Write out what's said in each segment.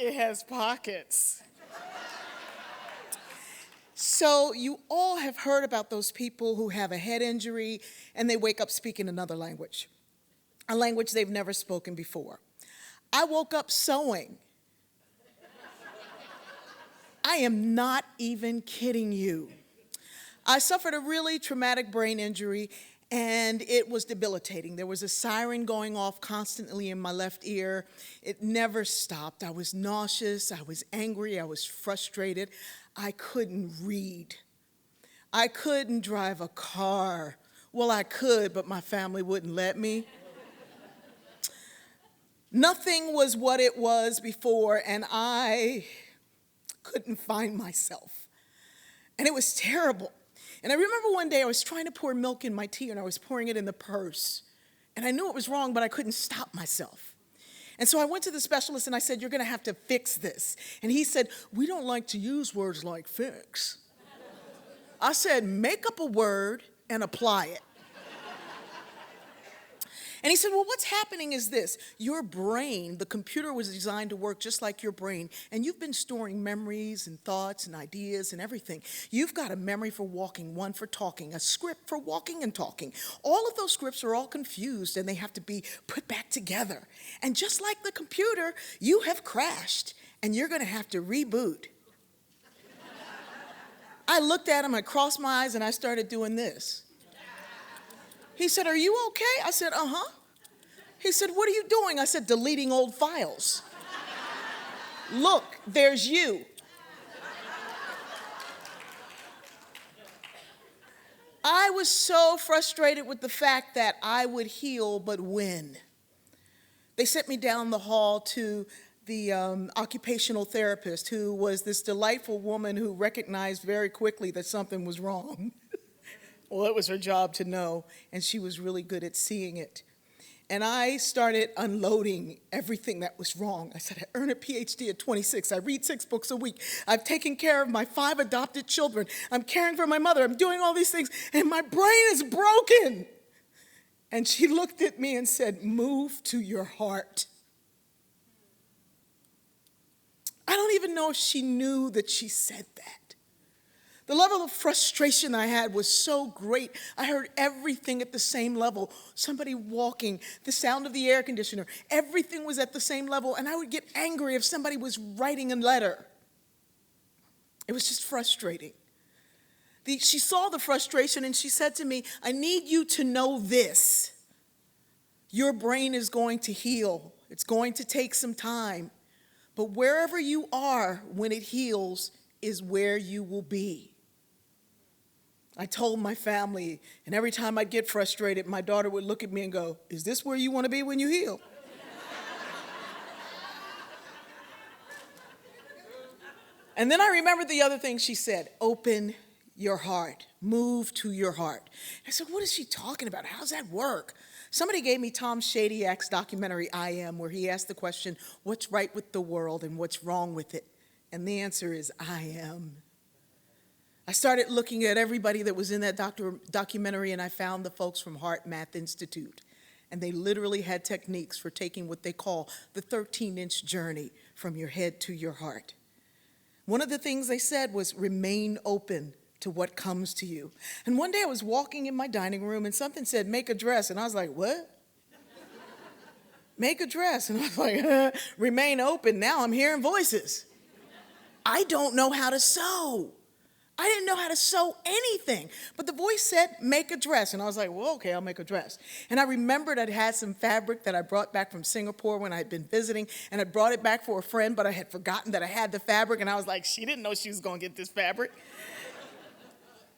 It has pockets. So you all have heard about those people who have a head injury and they wake up speaking another language, a language they've never spoken before. I woke up sewing. I am not even kidding you. I suffered a really traumatic brain injury, and it was debilitating. There was a siren going off constantly in my left ear. It never stopped. I was nauseous, I was angry, I was frustrated. I couldn't read. I couldn't drive a car. Well, I could, but my family wouldn't let me. Nothing was what it was before, and I couldn't find myself. And it was terrible. And I remember one day I was trying to pour milk in my tea, and I was pouring it in the purse. And I knew it was wrong, but I couldn't stop myself. And so I went to the specialist and I said, "You're going to have to fix this." And he said, "We don't like to use words like fix." I said, "Make up a word and apply it." And he said, "Well, what's happening is this. Your brain, the computer was designed to work just like your brain, and you've been storing memories and thoughts and ideas and everything. You've got a memory for walking, one for talking, a script for walking and talking. All of those scripts are all confused, and they have to be put back together. And just like the computer, you have crashed, and you're going to have to reboot." I looked at him, I crossed my eyes, and I started doing this. He said, "Are you okay?" I said, "Uh-huh." He said, "What are you doing?" I said, "Deleting old files." "Look, there's you." I was so frustrated with the fact that I would heal, but when? They sent me down the hall to the occupational therapist, who was this delightful woman who recognized very quickly that something was wrong. Well, it was her job to know, and she was really good at seeing it. And I started unloading everything that was wrong. I said, "I earned a PhD at 26. I read 6 books a week. I've taken care of my 5 adopted children. I'm caring for my mother. I'm doing all these things, and my brain is broken." And she looked at me and said, "Move to your heart." I don't even know if she knew that she said that. The level of frustration I had was so great. I heard everything at the same level. Somebody walking, the sound of the air conditioner, everything was at the same level, and I would get angry if somebody was writing a letter. It was just frustrating. She saw the frustration, and she said to me, "I need you to know this. Your brain is going to heal. It's going to take some time. But wherever you are when it heals is where you will be." I told my family, and every time I'd get frustrated, my daughter would look at me and go, "Is this where you want to be when you heal?" And then I remembered the other thing she said: "Open your heart, move to your heart." I said, "What is she talking about? How does that work?" Somebody gave me Tom Shadyak's documentary, I Am, where he asked the question, what's right with the world and what's wrong with it? And the answer is, I am. I started looking at everybody that was in that documentary, and I found the folks from Heart Math Institute. And they literally had techniques for taking what they call the 13-inch journey from your head to your heart. One of the things they said was remain open to what comes to you. And one day I was walking in my dining room, and something said, "Make a dress." And I was like, "What?" Make a dress. And I was like, remain open. Now I'm hearing voices. I don't know how to sew. I didn't know how to sew anything. But the voice said, "Make a dress." And I was like, "Well, okay, I'll make a dress." And I remembered I'd had some fabric that I brought back from Singapore when I had been visiting, and I brought it back for a friend, but I had forgotten that I had the fabric, and I was like, she didn't know she was going to get this fabric.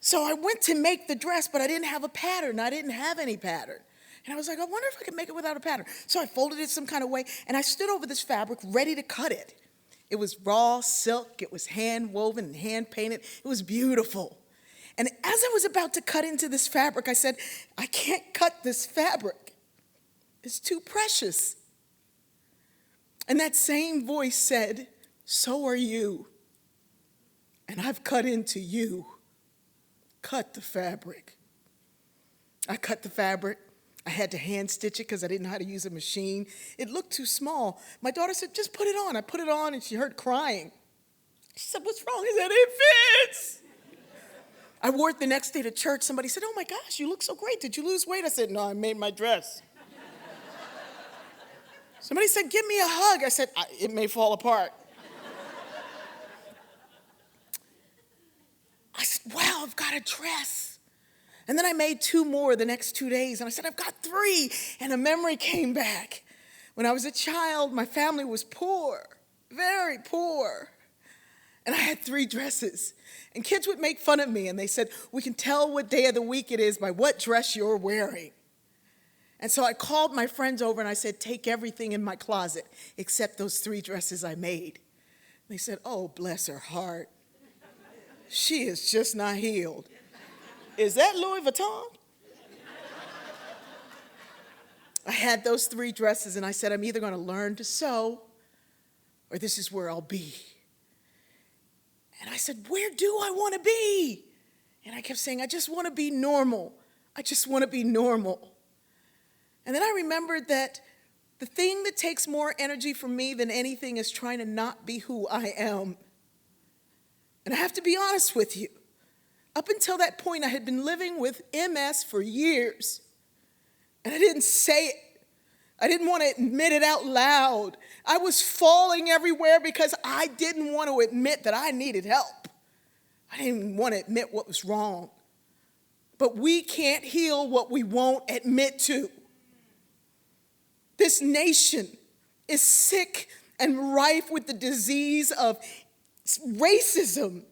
So I went to make the dress, but I didn't have a pattern. I didn't have any pattern. And I was like, I wonder if I could make it without a pattern. So I folded it some kind of way, and I stood over this fabric ready to cut it. It was raw silk. It was hand woven and hand painted. It was beautiful. And as I was about to cut into this fabric, I said, I can't cut this fabric. It's too precious. And that same voice said, so are you. And I've cut into you. Cut the fabric. I cut the fabric. I had to hand stitch it because I didn't know how to use a machine. It looked too small. My daughter said, just put it on. I put it on and she heard crying. She said, what's wrong? I said, it fits. I wore it the next day to church. Somebody said, oh my gosh, you look so great. Did you lose weight? I said, no, I made my dress. Somebody said, give me a hug. I said, it may fall apart. I said, wow, I've got a dress. And then I made 2 more the next 2 days. And I said, I've got 3. And a memory came back. When I was a child, my family was poor, very poor. And I had 3 dresses. And kids would make fun of me. And they said, we can tell what day of the week it is by what dress you're wearing. And so I called my friends over and I said, take everything in my closet except those 3 dresses I made. They said, oh, bless her heart. She is just not healed. Is that Louis Vuitton? I had those 3 dresses and I said, I'm either going to learn to sew or this is where I'll be. And I said, where do I want to be? And I kept saying, I just want to be normal. I just want to be normal. And then I remembered that the thing that takes more energy from me than anything is trying to not be who I am. And I have to be honest with you. Up until that point, I had been living with MS for years. And I didn't say it. I didn't want to admit it out loud. I was falling everywhere because I didn't want to admit that I needed help. I didn't want to admit what was wrong. But we can't heal what we won't admit to. This nation is sick and rife with the disease of racism,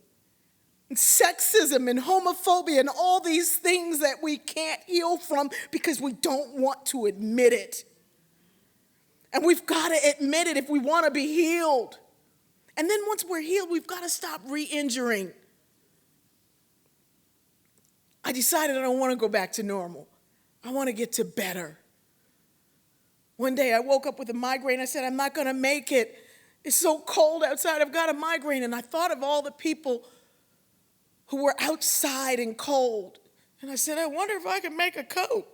and sexism, and homophobia, and all these things that we can't heal from because we don't want to admit it. And we've got to admit it if we want to be healed. And then once we're healed, we've got to stop re-injuring. I decided I don't want to go back to normal. I want to get to better. One day I woke up with a migraine. I said, I'm not going to make it. It's so cold outside. I've got a migraine. And I thought of all the people who were outside and cold. And I said, I wonder if I could make a coat.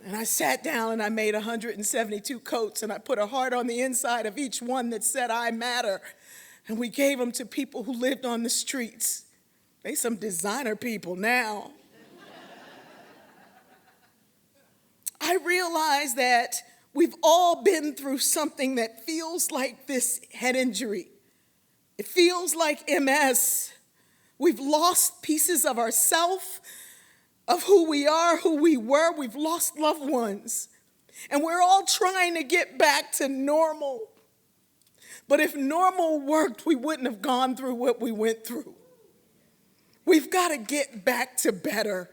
And I sat down and I made 172 coats. And I put a heart on the inside of each one that said, I matter. And we gave them to people who lived on the streets. They some designer people now. I realized that we've all been through something that feels like this head injury. It feels like MS. We've lost pieces of ourselves, of who we are, who we were. We've lost loved ones. And we're all trying to get back to normal. But if normal worked, we wouldn't have gone through what we went through. We've got to get back to better.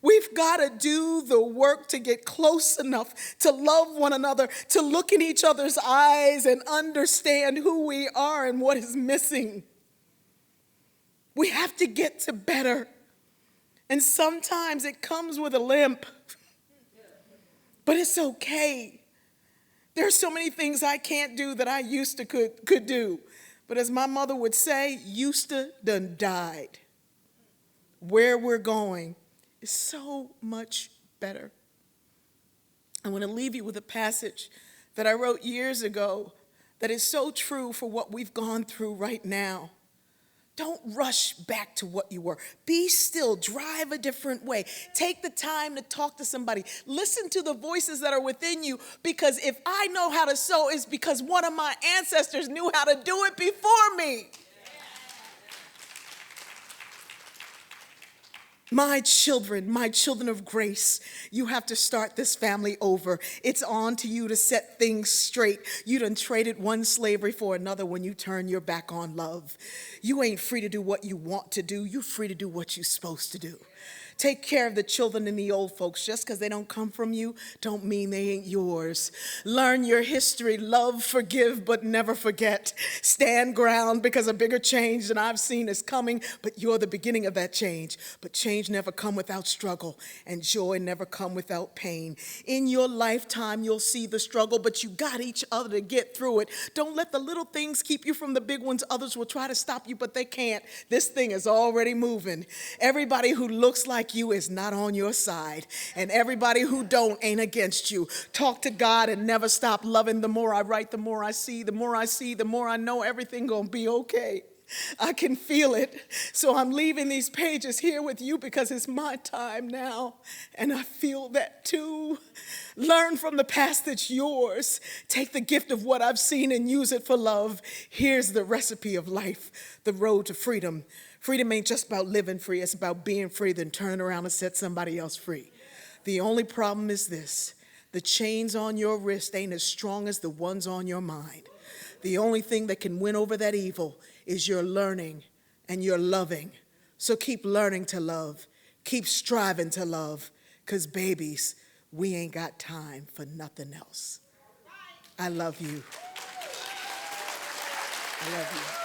We've got to do the work to get close enough to love one another, to look in each other's eyes and understand who we are and what is missing. We have to get to better. And sometimes it comes with a limp, but it's okay. There are so many things I can't do that I used to could do. But as my mother would say, used to done died. Where we're going is so much better. I want to leave you with a passage that I wrote years ago that is so true for what we've gone through right now. Don't rush back to what you were. Be still. Drive a different way. Take the time to talk to somebody. Listen to the voices that are within you, because if I know how to sew, it's because one of my ancestors knew how to do it before me. My children of grace, you have to start this family over. It's on to you to set things straight. You done traded one slavery for another when you turn your back on love. You ain't free to do what you want to do. You're free to do what you're supposed to do. Take care of the children and the old folks. Just because they don't come from you don't mean they ain't yours. Learn your history. Love, forgive, but never forget. Stand ground, because a bigger change than I've seen is coming, but you're the beginning of that change. But change never come without struggle, and joy never come without pain. In your lifetime, you'll see the struggle, but you got each other to get through it. Don't let the little things keep you from the big ones. Others will try to stop you, but they can't. This thing is already moving. Everybody who looks like like you is not on your side. And everybody who don't ain't against you. Talk to God and never stop loving. The more I write, the more I see. The more I see, the more I know everything gonna be okay. I can feel it. So I'm leaving these pages here with you because it's my time now. And I feel that too. Learn from the past that's yours. Take the gift of what I've seen and use it for love. Here's the recipe of life, the road to freedom. Freedom ain't just about living free. It's about being free, then turning around and set somebody else free. The only problem is this. The chains on your wrist ain't as strong as the ones on your mind. The only thing that can win over that evil is your learning and your loving. So keep learning to love. Keep striving to love. Because babies, we ain't got time for nothing else. I love you. I love you.